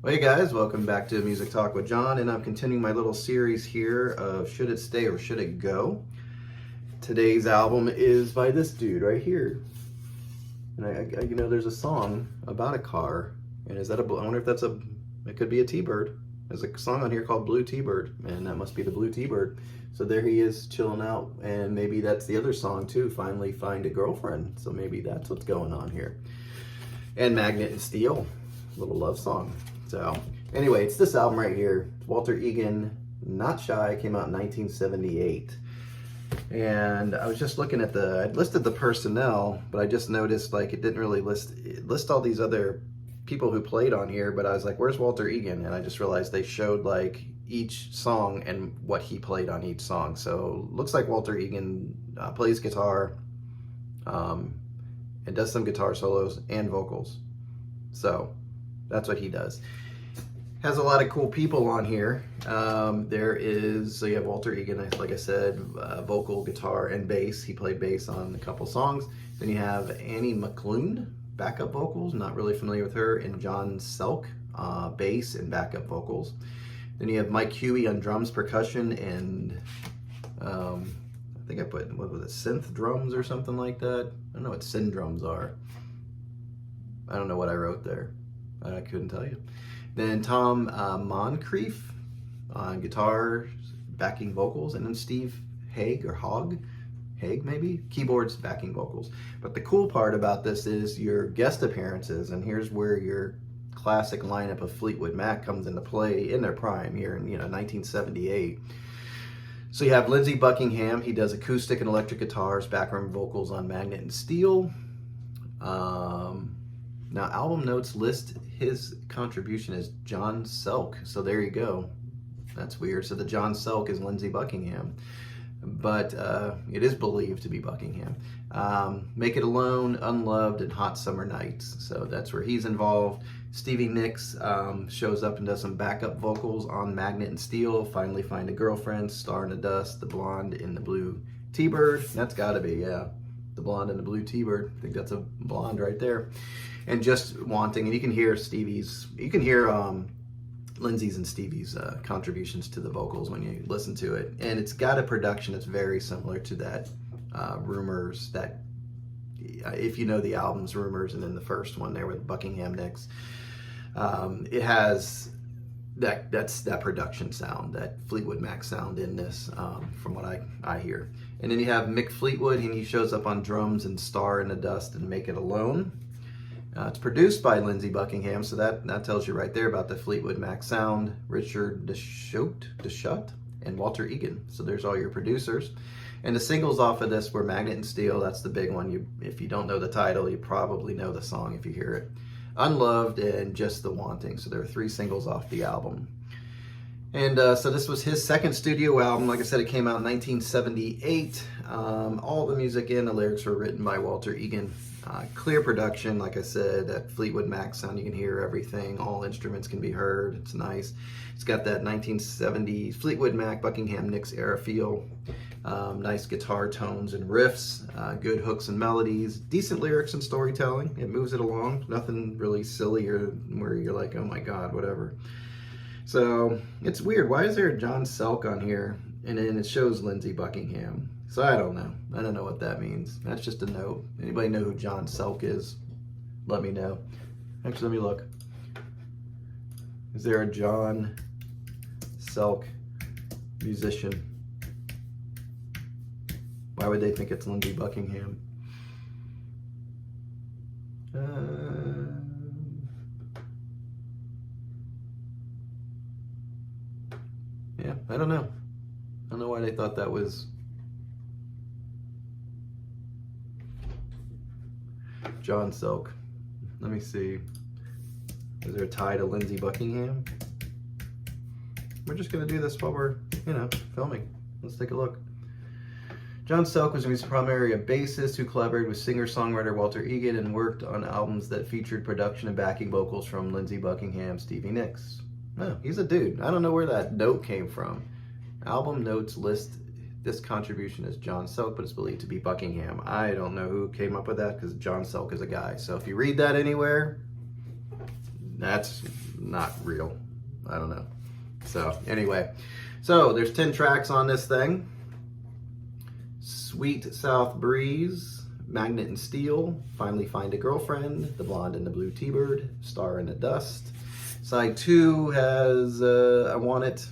Well, hey guys, welcome back to Music Talk with John, and I'm continuing my little series here of Should It Stay or Should It Go? Today's album is by this dude right here. And I there's a song about a car, and I wonder if it could be a T-Bird. There's a song on here called Blue T-Bird, and that must be the Blue T-Bird. So there he is chilling out, and maybe that's the other song too, Finally Find a Girlfriend. So maybe that's what's going on here. And Magnet and Steel, little love song. So anyway, it's this album right here. Walter Egan, Not Shy, came out in 1978. And I was just looking at I'd listed the personnel, but I just noticed like it didn't really list all these other people who played on here, but I was like, where's Walter Egan? And I just realized they showed like each song and what he played on each song. So looks like Walter Egan plays guitar and does some guitar solos and vocals. So that's what he does. Has a lot of cool people on here. So you have Walter Egan, like I said, vocal, guitar, and bass. He played bass on a couple songs. Then you have Annie McClune, backup vocals, not really familiar with her, and John Selk, bass and backup vocals. Then you have Mike Huey on drums, percussion, and I think I put, what was it, synth drums or something like that? I don't know what synth drums are. I don't know what I wrote there. I couldn't tell you. Then Tom Moncrief on guitar, backing vocals, and then Steve Haig maybe, keyboards, backing vocals. But the cool part about this is your guest appearances, and here's where your classic lineup of Fleetwood Mac comes into play in their prime here in 1978. So you have Lindsey Buckingham. He does acoustic and electric guitars, background vocals on Magnet and Steel. Now, album notes list his contribution as John Selk. So there you go. That's weird. So the John Selk is Lindsey Buckingham. But it is believed to be Buckingham. Make It Alone, Unloved, and Hot Summer Nights. So that's where he's involved. Stevie Nicks shows up and does some backup vocals on Magnet and Steel, Finally Find a Girlfriend, Star in the Dust, The Blonde in the Blue T-Bird. That's gotta be, yeah. The Blonde and the Blue T-Bird. I think that's a blonde right there. And Just Wanting, and you can hear Lindsey's and Stevie's contributions to the vocals when you listen to it. And it's got a production that's very similar to that Rumors, that if you know the albums Rumors and then the first one there with Buckingham Nicks, it has that production sound, that Fleetwood Mac sound in this, from what I hear. And then you have Mick Fleetwood, and he shows up on drums and Star in the Dust and Make It Alone. It's produced by Lindsey Buckingham, so that tells you right there about the Fleetwood Mac sound. Richard Deschute, and Walter Egan. So there's all your producers. And the singles off of this were Magnet and Steel. That's the big one. If you don't know the title, you probably know the song if you hear it. Unloved and Just the Wanting. So there are 3 singles off the album. And so this was his second studio album. Like I said, it came out in 1978. All the music and the lyrics were written by Walter Egan. Clear production, like I said, that Fleetwood Mac sound, you can hear everything. All instruments can be heard. It's nice. It's got that 1970s Fleetwood Mac, Buckingham Nicks era feel. Nice guitar tones and riffs. Good hooks and melodies. Decent lyrics and storytelling. It moves it along. Nothing really silly or where you're like, oh my God, whatever. So it's weird. Why is there a John Selk on here? And then it shows Lindsey Buckingham. So I don't know. I don't know what that means. That's just a note. Anybody know who John Selk is? Let me know. Actually, let me look. Is there a John Selk musician? Why would they think it's Lindsey Buckingham? Yeah, I don't know. I don't know why they thought that was John Selk. Let me see. Is there a tie to Lindsey Buckingham? We're just gonna do this while we're, filming. Let's take a look. John Selk was his primary bassist who collaborated with singer-songwriter Walter Egan and worked on albums that featured production and backing vocals from Lindsey Buckingham, Stevie Nicks. Oh, he's a dude. I don't know where that note came from. Album notes list this contribution as John Selk, but it's believed to be Buckingham. I don't know who came up with that because John Selk is a guy. So if you read that anywhere, That's not real. I don't know. So anyway, so there's 10 tracks on this thing. Sweet South Breeze, Magnet and Steel, Finally Find a Girlfriend, The Blonde and the Blue T-Bird, Star in the Dust. Side 2 has I Want It,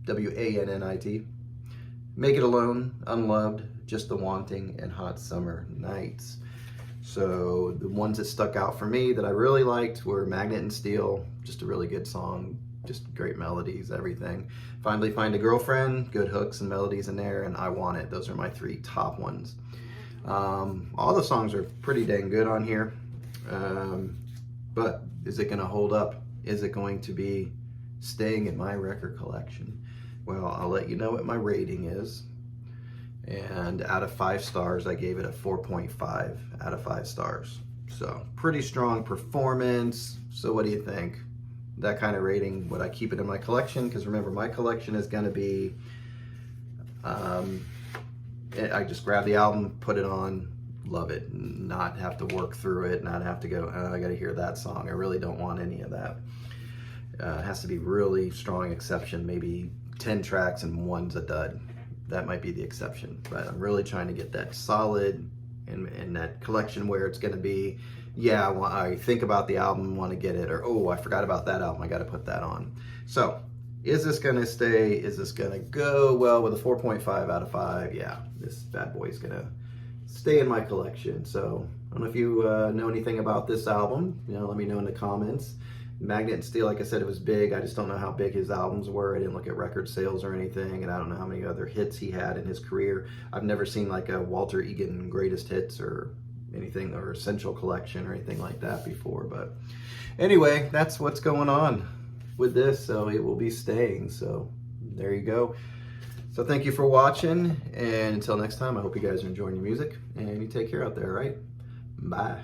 W-A-N-N-I-T, Make It Alone, Unloved, Just the Wanting, and Hot Summer Nights. So the ones that stuck out for me that I really liked were Magnet and Steel, just a really good song, just great melodies, everything. Finally Find a Girlfriend, good hooks and melodies in there, and I Want It. Those are my 3 top ones. All the songs are pretty dang good on here, but is it going to hold up? Is it going to be staying in my record collection? Well, I'll let you know what my rating is. And out of 5 stars, I gave it a 4.5 out of 5 stars. So pretty strong performance. So what do you think? That kind of rating, would I keep it in my collection? Because remember, my collection is going to be, I just grab the album, put it on, love it, not have to work through it, not have to go, oh, I got to hear that song. I really don't want any of that. It has to be really strong exception, maybe 10 tracks and one's a dud. That might be the exception, but I'm really trying to get that solid in that collection where it's going to be, yeah, I think about the album, want to get it, or oh, I forgot about that album, I got to put that on. So is this going to stay? Is this going to go? Well, with a 4.5 out of 5, yeah, this bad boy is going to stay in my collection. So I don't know if you know anything about this album, let me know in the comments. Magnet and Steel, like I said, it was big. I just don't know how big his albums were. I didn't look at record sales or anything, and I don't know how many other hits he had in his career. I've never seen like a Walter Egan greatest hits or anything, or Essential Collection or anything like that before. But anyway, that's what's going on with this. So it will be staying. So there you go. So thank you for watching, and until next time, I hope you guys are enjoying your music, and you take care out there, all right? Bye.